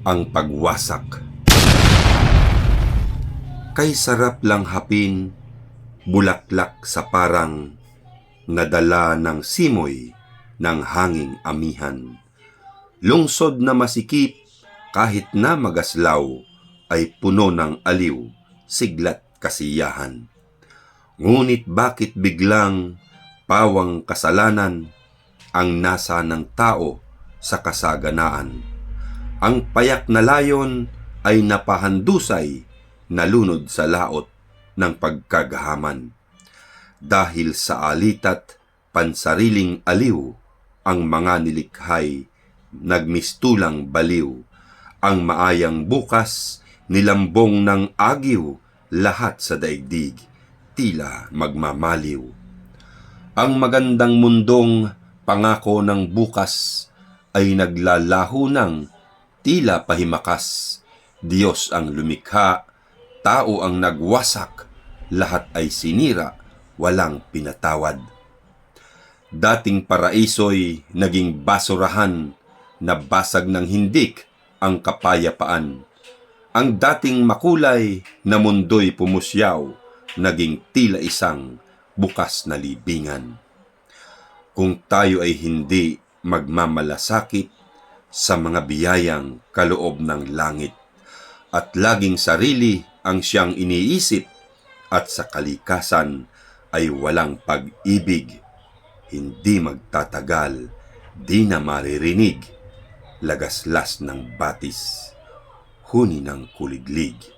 ang pagwasak. Kay sarap lang hapin, bulaklak sa parang nadala ng simoy ng hanging amihan. Lungsod na masikip kahit na magaslaw ay puno ng aliw, siglat kasiyahan. Ngunit bakit biglang pawang kasalanan ang nasa ng tao sa kasaganaan? Ang payak na layon ay napahandusay, nalunod sa laot ng pagkagahaman. Dahil sa alita't pansariling aliw, ang mga nilikhay nagmistulang baliw. Ang maayang bukas nilambong ng agiw, lahat sa daigdig tila magmamaliw. Ang magandang mundong pangako ng bukas ay naglalaho ng tila pahimakas. Diyos ang lumikha, tao ang nagwasak, lahat ay sinira, walang pinatawad. Dating paraiso'y naging basurahan, nabasag ng hindik ang kapayapaan. Ang dating makulay na mundo'y pumusyaw, naging tila isang bukas na libingan. Kung tayo ay hindi magmamalasakit sa mga biyayang kaloob ng langit, at laging sarili ang siyang iniisip, at sa kalikasan ay walang pag-ibig, hindi magtatagal, di na maririnig, lagaslas ng batis, huni ng kuliglig.